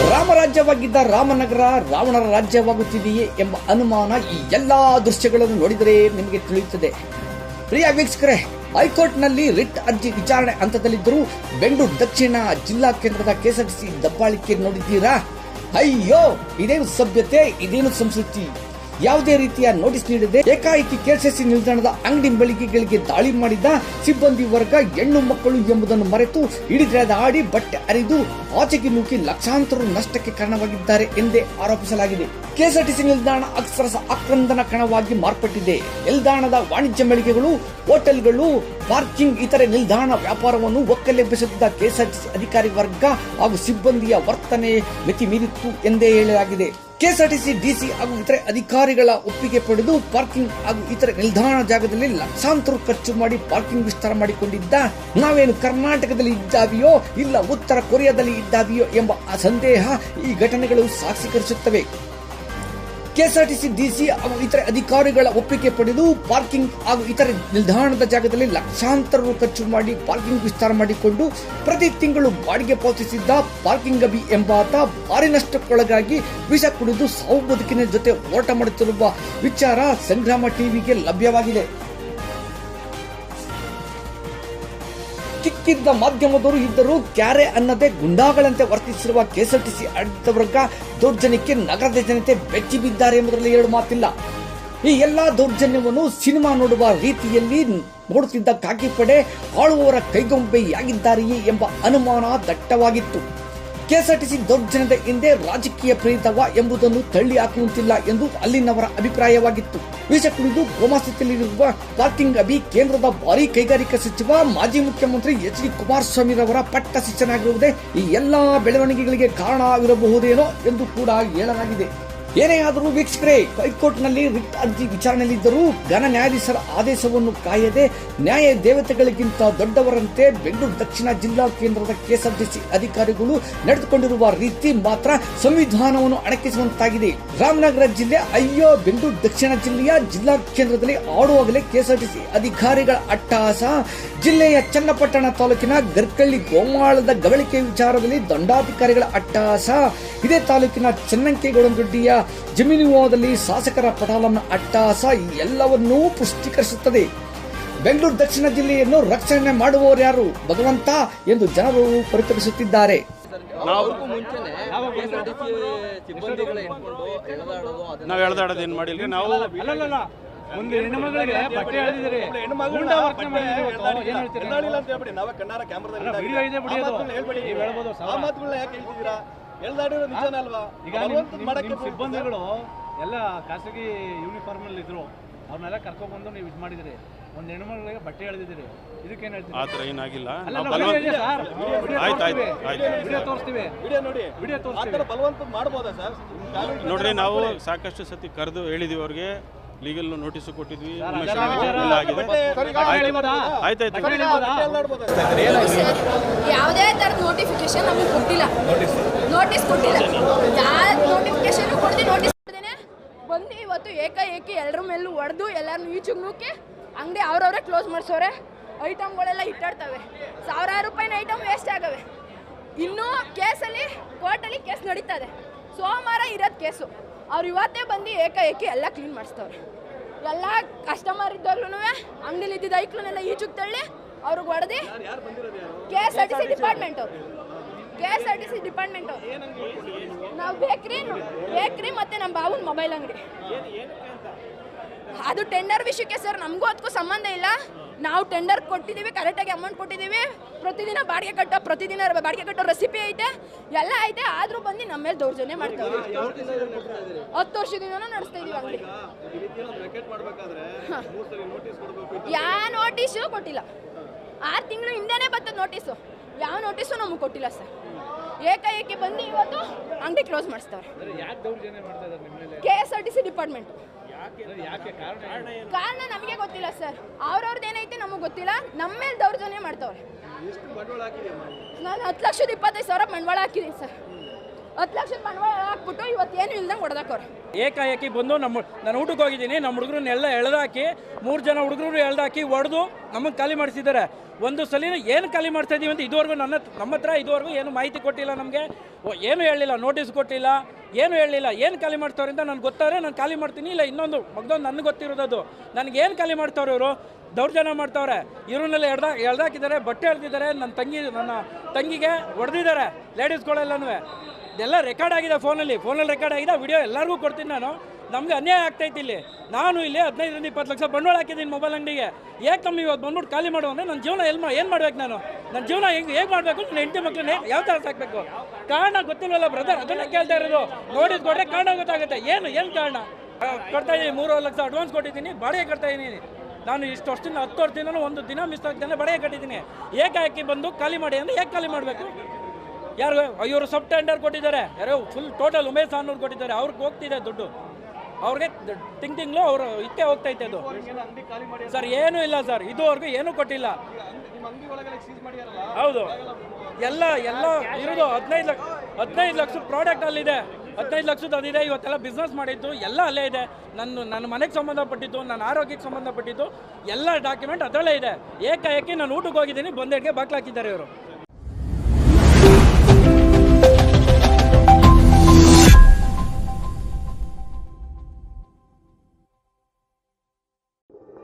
ರಾಮರಾಜ್ಯವಾಗಿದ್ದ ರಾಮನಗರ ರಾವಣರ ರಾಜ್ಯವಾಗುತ್ತಿದೆಯೇ ಎಂಬ ಅನುಮಾನ ಈ ಎಲ್ಲಾ ದೃಶ್ಯಗಳನ್ನು ನೋಡಿದರೆ ನಿಮಗೆ ತಿಳಿಯುತ್ತದೆ. ಪ್ರಿಯ ವೀಕ್ಷಕರೇ, ಹೈಕೋರ್ಟ್ನಲ್ಲಿ ರಿಟ್ ಅರ್ಜಿ ವಿಚಾರಣೆ ಹಂತದಲ್ಲಿದ್ದರೂ ಬೆಂಗಳೂರು ದಕ್ಷಿಣ ಜಿಲ್ಲಾ ಕೇಂದ್ರದ ಕೆಎಸ್ಆರ್ಟಿಸಿ ದಬ್ಬಾಳಿಕೆ ನೋಡಿದ್ದೀರಾ? ಅಯ್ಯೋ, ಇದೇನು ಸಭ್ಯತೆ, ಇದೇನು ಸಂಸ್ಕೃತಿ? ಯಾವುದೇ ರೀತಿಯ ನೋಟಿಸ್ ನೀಡದೆ ಏಕಾಏಕಿ ಕೆಎಸ್ಆರ್ಟಿಸಿ ನಿಲ್ದಾಣದ ಅಂಗಡಿ ಮಳಿಗೆಗಳಿಗೆ ದಾಳಿ ಮಾಡಿದ ಸಿಬ್ಬಂದಿ ವರ್ಗ ಹೆಣ್ಣು ಮಕ್ಕಳು ಎಂಬುದನ್ನು ಮರೆತು ಹಿಡಿದಾಡಿ ಬಟ್ಟೆ ಹರಿದು ಆಚೆಗೆ ನೂಕಿ ಲಕ್ಷಾಂತರ ನಷ್ಟಕ್ಕೆ ಕಾರಣವಾಗಿದ್ದಾರೆ ಎಂದೇ ಆರೋಪಿಸಲಾಗಿದೆ. ಕೆಎಸ್ಆರ್ಟಿಸಿ ನಿಲ್ದಾಣ ಅಕ್ಷರಶಃ ಆಕ್ರಂದನ ಕಣವಾಗಿ ಮಾರ್ಪಟ್ಟಿದೆ. ನಿಲ್ದಾಣದ ವಾಣಿಜ್ಯ ಮಳಿಗೆಗಳು, ಹೋಟೆಲ್ಗಳು, ಪಾರ್ಕಿಂಗ್ ಇತರೆ ನಿಲ್ದಾಣ ವ್ಯಾಪಾರವನ್ನು ಒಕ್ಕಲೆಬ್ಬಿಸುತ್ತಿದ್ದ ಕೆಎಸ್ಆರ್ಟಿಸಿ ಅಧಿಕಾರಿ ವರ್ಗ ಹಾಗೂ ಸಿಬ್ಬಂದಿಯ ವರ್ತನೆ ಮಿತಿ ಮೀರಿತ್ತು ಎಂದೇ ಹೇಳಲಾಗಿದೆ. ಕೆಎಸ್ಆರ್ಟಿಸಿ ಡಿಸಿ ಹಾಗೂ ಇತರೆ ಅಧಿಕಾರಿಗಳ ಒಪ್ಪಿಗೆ ಪಡೆದು ಪಾರ್ಕಿಂಗ್ ಹಾಗೂ ಇತರೆ ನಿಲ್ದಾಣ ಜಾಗದಲ್ಲಿ ಲಕ್ಷಾಂತರ ಖರ್ಚು ಮಾಡಿ ಪಾರ್ಕಿಂಗ್ ವಿಸ್ತಾರ ಮಾಡಿಕೊಂಡಿದ್ದ ನಾವೇನು ಕರ್ನಾಟಕದಲ್ಲಿ ಇದ್ದಾವಿಯೋ ಇಲ್ಲ ಉತ್ತರ ಕೊರಿಯಾದಲ್ಲಿ ಇದ್ದಾವಿಯೋ ಎಂಬ ಸಂದೇಹ ಈ ಘಟನೆಗಳು ಸಾಕ್ಷೀಕರಿಸುತ್ತವೆ. ಕೆಎಸ್ಆರ್ಟಿಸಿ ಡಿಸಿ ಹಾಗೂ ಇತರೆ ಅಧಿಕಾರಿಗಳ ಒಪ್ಪಿಗೆ ಪಡೆದು ಪಾರ್ಕಿಂಗ್ ಹಾಗೂ ಇತರೆ ನಿಲ್ದಾಣದ ಜಾಗದಲ್ಲಿ ಲಕ್ಷಾಂತರ ರು ಖರ್ಚು ಮಾಡಿ ಪಾರ್ಕಿಂಗ್ ವಿಸ್ತಾರ ಮಾಡಿಕೊಂಡು ಪ್ರತಿ ತಿಂಗಳು ಬಾಡಿಗೆ ಪಾವತಿಸಿದ್ದ ಪಾರ್ಕಿಂಗ್ ಅಭಿ ಎಂಬಾತ ಭಾರಿ ನಷ್ಟಕ್ಕೊಳಗಾಗಿ ವಿಷ ಕುಡಿದು ಸಾವು ಬದುಕಿನ ಜೊತೆ ಹೋರಾಟ ಮಾಡುತ್ತಿರುವ ವಿಚಾರ ಸಂಗ್ರಾಮ ಟಿವಿಗೆ ಲಭ್ಯವಾಗಿದೆ. ಕಿಕ್ಕಿದ್ದ ಮಾಧ್ಯಮದವರು ಇದ್ದರೂ ಕ್ಯಾರೆ ಅನ್ನದೇ ಗುಂಡಾಗಳಂತೆ ವರ್ತಿಸಿರುವ ಕೆಎಸ್ಆರ್ಟಿಸಿ ಆಡಳಿತ ವರ್ಗ ದೌರ್ಜನ್ಯಕ್ಕೆ ನಗರದ ಜನತೆ ಬೆಚ್ಚಿ ಬಿದ್ದಾರೆ ಎಂಬುದರಲ್ಲಿ ಎರಡು ಮಾತಿಲ್ಲ. ಈ ಎಲ್ಲಾ ದೌರ್ಜನ್ಯವನ್ನು ಸಿನಿಮಾ ನೋಡುವ ರೀತಿಯಲ್ಲಿ ನೋಡುತ್ತಿದ್ದ ಖಾಕಿ ಪಡೆ ಆಳುವವರ ಕೈಗೊಂಬೆಯಾಗಿದ್ದಾರೆಯೇ ಎಂಬ ಅನುಮಾನ ದಟ್ಟವಾಗಿತ್ತು. ಕೆಎಸ್ಆರ್ಟಿಸಿ ದೌರ್ಜನ್ಯದ ಹಿಂದೆ ರಾಜಕೀಯ ಪ್ರೇರಿತವ ಎಂಬುದನ್ನು ತಳ್ಳಿ ಹಾಕುವಂತಿಲ್ಲ ಎಂದು ಅಲ್ಲಿನವರ ಅಭಿಪ್ರಾಯವಾಗಿತ್ತು. ವಿಷ ಕುಡಿದು ಕೋಮಾ ಸ್ಥಿತಿಯಲ್ಲಿರುವ ಪಾರ್ಕಿಂಗ್ ಅಭಿ ಕೇಂದ್ರದ ಭಾರಿ ಕೈಗಾರಿಕಾ ಸಚಿವ ಮಾಜಿ ಮುಖ್ಯಮಂತ್ರಿ ಎಚ್.ಡಿ. ಕುಮಾರಸ್ವಾಮಿರವರ ಪಟ್ಟ ಶಿಷ್ಯನಾಗಿರುವುದೇ ಈ ಎಲ್ಲಾ ಬೆಳವಣಿಗೆಗಳಿಗೆ ಕಾರಣವಿರಬಹುದೇನೋ ಎಂದು ಕೂಡ ಹೇಳಲಾಗಿದೆ. ಏನೇ ಆದರೂ ವೀಕ್ಷಕರೇ, ಹೈಕೋರ್ಟ್ನಲ್ಲಿ ರಿಟ್ ಅರ್ಜಿ ವಿಚಾರಣೆಯಲ್ಲಿದ್ದರೂ ಘನ ನ್ಯಾಯಾಧೀಶರ ಆದೇಶವನ್ನು ಕಾಯದೆ ನ್ಯಾಯ ದೇವತೆಗಳಿಗಿಂತ ದೊಡ್ಡವರಂತೆ ಬೆಂಗಳೂರು ದಕ್ಷಿಣ ಜಿಲ್ಲಾ ಕೇಂದ್ರದ ಕೆಎಸ್ಆರ್ಟಿಸಿ ಅಧಿಕಾರಿಗಳು ನಡೆದುಕೊಂಡಿರುವ ರೀತಿ ಮಾತ್ರ ಸಂವಿಧಾನವನ್ನು ಅಣಕಿಸುವಂತಾಗಿದೆ. ರಾಮನಗರ ಜಿಲ್ಲೆ ಅಯ್ಯೋ ಬೆಂಗಳೂರು ದಕ್ಷಿಣ ಜಿಲ್ಲೆಯ ಜಿಲ್ಲಾ ಕೇಂದ್ರದಲ್ಲಿ ಆಡುವಾಗಲೇ ಕೆಎಸ್ಆರ್ಟಿಸಿ ಅಧಿಕಾರಿಗಳ ಅಟ್ಟಹಾಸ, ಜಿಲ್ಲೆಯ ಚನ್ನಪಟ್ಟಣ ತಾಲೂಕಿನ ಗರ್ಕಳ್ಳಿ ಗೋಮಾಳದ ಗವಳಿಕೆ ವಿಚಾರದಲ್ಲಿ ದಂಡಾಧಿಕಾರಿಗಳ ಅಟ್ಟಹಾಸ, ಇದೇ ತಾಲೂಕಿನ ಚೆನ್ನಂಕೇಗೌಡನದೊಡ್ಡಿಯ ಜಮೀನು ವಿವಾದದಲ್ಲಿ ಶಾಸಕರ ಪಟಾಲಂನ ಅಟ್ಟಹಾಸ ಎಲ್ಲವನ್ನೂ ಪುಷ್ಟೀಕರಿಸುತ್ತದೆ. ಬೆಂಗಳೂರು ದಕ್ಷಿಣ ಜಿಲ್ಲೆಯನ್ನು ರಕ್ಷಣೆ ಮಾಡುವವರು ಯಾರು? ಭಗವಂತ ಎಂದು ಜನರು ಪರಿತಪಿಸುತ್ತಿದ್ದಾರೆ. ನಾವು ಎಳೆದಾಡೋದು ಏನು ಮಾಡಿಲ್ಲ. ನಾವು ಒಂದು ಹೆಣ್ಣು ಮಗಳಿಗೆ ಬಟ್ಟೆ ಎಳೆದಿದ್ದಾರೆ, ಸಿಬ್ಬಂದಿಗಳು ಎಲ್ಲ ಖಾಸಗಿ ಯೂನಿಫಾರ್ಮ್ ಅಲ್ಲಿ ಇದ್ರು, ಅವ್ರನ್ನೆಲ್ಲ ಕರ್ಕೊಂಡ್ಬಂದು ನೀವು ಇದು ಮಾಡಿದಿರಿ. ಒಂದು ಹೆಣ್ಣು ಮಗಳಿಗೆ ಬಟ್ಟೆ ಎಳೆದಿದ್ದೀರಿ, ಇದಕ್ಕೇನು ಹೇಳ್ತೀವಿ? ಆತರ ಏನಾಗಿಲ್ಲ. ನೋಡ್ರಿ, ನಾವು ಸಾಕಷ್ಟು ಸತಿ ಕರೆದು ಹೇಳಿದೀವಿ ಅವ್ರಿಗೆ, ಲೀಗಲ್ ನೋಟಿಸ್ ಕೊಟ್ಟಿದ್ವಿ. ಯಾವುದೇ ತರದ ನೋಟಿಫಿಕೇಶನ್ ನಮಗೆ ಕೊಟ್ಟಿಲ್ಲ, ನೋಟಿಸ್ ಕೊಟ್ಟಿಲ್ಲ, ಯಾವ ನೋಟಿಫಿಕೇಶನ್ ಕೊಡ್ತೀವಿ, ನೋಟಿಸ್ ಕೊಡ್ದೇನೆ ಬಂದು ಇವತ್ತು ಏಕಾಏಕಿ ಎಲ್ಲರ ಮೇಲೂ ಹೊಡೆದು ಎಲ್ಲರನ್ನೂ ಈಚೆಗೆ ನೂಕಿ ಅಂಗಡಿ ಅವ್ರವರೇ ಕ್ಲೋಸ್ ಮಾಡಿಸೋರೆ. ಐಟಮ್ಗಳೆಲ್ಲ ಇಟ್ಟಾಡ್ತವೆ, ಸಾವಿರಾರು ರೂಪಾಯಿನ ಐಟಮ್ ವೇಸ್ಟ್ ಆಗವೆ. ಇನ್ನೂ ಕೇಸಲ್ಲಿ ಕೋರ್ಟಲ್ಲಿ ಕೇಸ್ ನಡೀತದೆ, ಸೋಮವಾರ ಇರೋದು ಕೇಸು. ಅವ್ರು ಇವತ್ತೇ ಬಂದು ಏಕಾಏಕಿ ಎಲ್ಲ ಕ್ಲೀನ್ ಮಾಡಿಸ್ತವ್ರೆ. ಎಲ್ಲ ಕಸ್ಟಮರ್ ಇದ್ದಾಗ್ಲೂ ಅಂಗಡಿಲಿ ಇದ್ದಿದ್ದ ಐಕ್ಲನ್ನೆಲ್ಲ ಈಚೆಗೆ ತಳ್ಳಿ ಅವ್ರಿಗೆ ಹೊಡೆದು ಕೆಎಸ್ಆರ್ಟಿಸಿ ಡಿಪಾರ್ಟ್ಮೆಂಟ್ ಅವರು ನಾವು ಬೇಕ್ರಿ ಮತ್ತೆ ನಮ್ಮ ಬಾಬುನ ಮೊಬೈಲ್ ಅಂಗಡಿ. ಅದು ಟೆಂಡರ್ ವಿಷಯಕ್ಕೆ ಸರ್, ನಮಗೂ ಅದಕ್ಕೂ ಸಂಬಂಧ ಇಲ್ಲ. ನಾವು ಟೆಂಡರ್ ಕೊಟ್ಟಿದ್ದೀವಿ, ಕರೆಕ್ಟಾಗಿ ಅಮೌಂಟ್ ಕೊಟ್ಟಿದ್ದೀವಿ, ಪ್ರತಿದಿನ ಬಾಡಿಗೆ ಕಟ್ಟೋ ರೆಸಿಪಿ ಐತೆ, ಎಲ್ಲ ಐತೆ. ಆದರೂ ಬಂದು ನಮ್ಮ ಮೇಲೆ ದೌರ್ಜನ್ಯ ಮಾಡ್ತಾರೆ. 10 ವರ್ಷದಿಂದ ನಡೆಸ್ತಾ ಇದೀವಿ ಅಂಗಡಿ. ಯಾವ ನೋಟಿಸು ಕೊಟ್ಟಿಲ್ಲ, 6 ತಿಂಗಳು ಹಿಂದೆನೇ ಬರ್ತದೆ ನೋಟಿಸು. ಯಾವ ನೋಟಿಸು ನಮಗೆ ಕೊಟ್ಟಿಲ್ಲ ಸರ್. ಏಕಾಏಕಿ ಬಂದು ಇವತ್ತು ಅಂಗಡಿ ಕ್ಲೋಸ್ ಮಾಡಿಸ್ತಾರೆ. ಕೆಎಸ್ಆರ್ಟಿಸಿ ಡಿಪಾರ್ಟ್ಮೆಂಟ್ ಕಾರಣ ನಮಗೆ ಗೊತ್ತಿಲ್ಲ ಸರ್. ಅವ್ರವ್ರದ್ದು ಏನೈತೆ ನಮಗೆ ಗೊತ್ತಿಲ್ಲ, ನಮ್ಮ ಮೇಲೆ ದೌರ್ಜನ್ಯ ಮಾಡ್ತವ್ರೆ. ನಾನು 10,25,000 ಬಂಡವಾಳ ಹಾಕಿದ್ದೀನಿ ಸರ್. 10 ಲಕ್ಷದ ಬಂಡವಾಳ ಹಾಕ್ಬಿಟ್ಟು ಇವತ್ತೇನು ಇಲ್ದಂಗೆ ಹೊಡೆದಾಕೋರು. ಏಕಾಏಕಿ ಬಂದು ನನ್ನ ಊಟಕ್ಕೆ ಹೋಗಿದ್ದೀನಿ, ನಮ್ಮ ಹುಡುಗರನ್ನೆಲ್ಲ ಎಳೆದಾಕಿ 3 ಜನ ಹುಡುಗರು ಎಳೆದಾಕಿ ಹೊಡೆದು ನಮಗೆ ಖಾಲಿ ಮಾಡಿಸಿದ್ದಾರೆ. ಒಂದು ಸಲ ಏನು ಖಾಲಿ ಮಾಡ್ತಾ ಇದೀವಿ ಅಂತ ಇದುವರೆಗೂ ನಮ್ಮ ಹತ್ರ ಇದುವರೆಗೂ ಏನು ಮಾಹಿತಿ ಕೊಟ್ಟಿಲ್ಲ, ನಮಗೆ ಏನು ಹೇಳಿಲ್ಲ, ನೋಟಿಸ್ ಕೊಟ್ಟಿಲ್ಲ, ಏನು ಹೇಳಿಲ್ಲ. ಏನು ಖಾಲಿ ಮಾಡ್ತಾವ್ರೆ ಅಂತ ನನಗೆ ಗೊತ್ತಾರೆ, ನಾನು ಖಾಲಿ ಮಾಡ್ತೀನಿ. ಇಲ್ಲ ಇನ್ನೊಂದು ಮಗದೊಂದು ನನಗೆ ಗೊತ್ತಿರೋದು, ನನಗೇನು ಖಾಲಿ ಮಾಡ್ತಾವ್ರೆ ಇವರು, ದೌರ್ಜನ್ಯ ಮಾಡ್ತಾವ್ರೆ. ಇವ್ರನ್ನೆಲ್ಲ ಎಳ್ದಾಕಿದ್ದಾರೆ, ಬಟ್ಟೆ ಎಳ್ದಿದ್ದಾರೆ, ನನ್ನ ತಂಗಿಗೆ ಹೊಡೆದಿದ್ದಾರೆ, ಲೇಡೀಸ್ಗಳೆಲ್ಲನೂ. ಇದೆಲ್ಲ ರೆಕಾರ್ಡ್ ಆಗಿದೆ, ಫೋನಲ್ಲಿ ರೆಕಾರ್ಡ್ ಆಗಿದೆ, ವಿಡಿಯೋ ಎಲ್ಲರಿಗೂ ಕೊಡ್ತೀನಿ ನಾನು. ನಮಗೆ ಅನ್ಯಾಯ ಆಗ್ತೈತಿ ಇಲ್ಲಿ. ನಾನು ಇಲ್ಲಿ 15-20 ಲಕ್ಷ ಬಂಡವಾಳ ಹಾಕಿದ್ದೀನಿ ಮೊಬೈಲ್ ಅಂಗಡಿಗೆ. ಏಕೆ ನಮ್ಗೆ ಇವತ್ತು ಬಂದ್ಬಿಟ್ಟು ಖಾಲಿ ಮಾಡುವ ಅಂದರೆ ನನ್ನ ಜೀವನ ಏನು ಮಾಡ್ಬೇಕು, ನನ್ನ ಜೀವನ ಹೇಗೆ ಮಾಡಬೇಕು, ನನ್ನ ಹೆಂಡತಿ ಮಕ್ಕಳನ್ನ ಯಾವ ಥರ ಸಾಕಬೇಕು, ಕಾರಣ ಗೊತ್ತಿಲ್ವಲ್ಲ ಬ್ರದರ್, ಅದನ್ನೇ ಕೇಳ್ತಾ ಇರೋದು. ನೋಡಿದ್ ಕೊಟ್ಟರೆ ಕಾರಣ ಗೊತ್ತಾಗುತ್ತೆ, ಏನು ಕಾರಣ. ಕೊಡ್ತಾ ಇದ್ದೀನಿ, 3 ಲಕ್ಷ ಅಡ್ವಾನ್ಸ್ ಕೊಟ್ಟಿದ್ದೀನಿ, ಬಾಡಿಗೆ ಕಟ್ತಾ ಇದ್ದೀನಿ. ನಾನು ಇಷ್ಟು ವರ್ಷದಿಂದ 10 ವರ್ಷದಿಂದ ಒಂದು ದಿನ ಮಿಸ್ ಆಗ್ತಾನೆ ಬಾಡಿಗೆ ಕಟ್ಟಿದ್ದೀನಿ. ಏಕಾಏಕಿ ಬಂದು ಖಾಲಿ ಮಾಡಿ ಅಂದರೆ ಹೇಗೆ ಖಾಲಿ ಮಾಡಬೇಕು? ಯಾರು ಇವರು ಸಬ್ ಟೆಂಡರ್ ಕೊಟ್ಟಿದ್ದಾರೆ, ಯಾರೋ ಫುಲ್ ಟೋಟಲ್ ಉಮೇಶ್ ಅನ್ನೋರು ಕೊಟ್ಟಿದ್ದಾರೆ, ಅವ್ರಿಗೆ ಹೋಗ್ತಿದೆ ದುಡ್ಡು, ಅವ್ರಿಗೆ ತಿಂಗಳು ಅವರು ಇದಕ್ಕೆ ಹೋಗ್ತೈತೆ ಅದು. ಸರ್ ಏನೂ ಇಲ್ಲ ಸರ್, ಇದುವರೆಗೂ ಏನೂ ಕೊಟ್ಟಿಲ್ಲ. ಹೌದು, ಎಲ್ಲ ಇರೋದು 15 ಲಕ್ಷ ಪ್ರಾಡಕ್ಟ್ ಅಲ್ಲಿದೆ, 15 ಲಕ್ಷದ ಅದಿದೆ. ಇವತ್ತೆಲ್ಲ ಬಿಸ್ನೆಸ್ ಮಾಡಿದ್ದು ಎಲ್ಲ ಅಲ್ಲೇ ಇದೆ. ನನ್ನ ಮನೆಗೆ ಸಂಬಂಧಪಟ್ಟಿದ್ದು, ನನ್ನ ಆರೋಗ್ಯಕ್ಕೆ ಸಂಬಂಧಪಟ್ಟಿದ್ದು ಎಲ್ಲ ಡಾಕ್ಯುಮೆಂಟ್ ಅದರಲ್ಲೇ ಇದೆ. ಏಕಾಏಕಿ ನಾನು ಊಟಕ್ಕೆ ಹೋಗಿದ್ದೀನಿ, ಬಂದೇಡ್ಗೆ ಬಾಕ್ಲಾಕಿದ್ದಾರೆ ಇವರು.